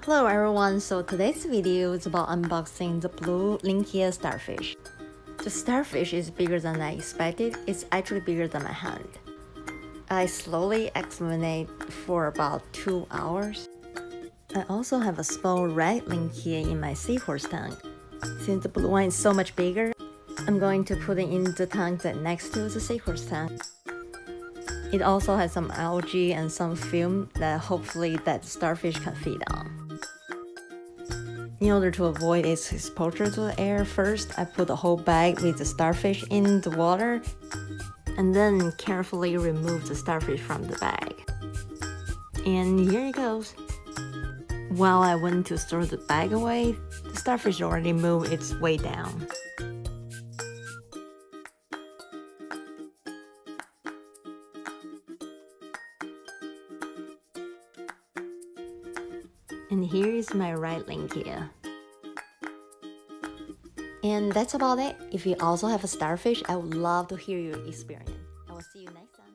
Hello everyone, so today's video is about unboxing the blue Linckia Starfish. The starfish is bigger than I expected. It's actually bigger than my hand. I slowly examine it for about 2 hours. I also have a small red Linckia in my Seahorse Tank. Since the blue one is so much bigger, I'm going to put it in the tank that's next to the Seahorse Tank. It also has some algae and some film that hopefully that starfish can feed on. In order to avoid its exposure to the air, first I put the whole bag with the starfish in the water and then carefully remove the starfish from the bag. And here it goes. While I went to store the bag away, the starfish already moved its way down. And here is my right Linckia. And that's about it. If you also have a starfish, I would love to hear your experience. I will see you next time.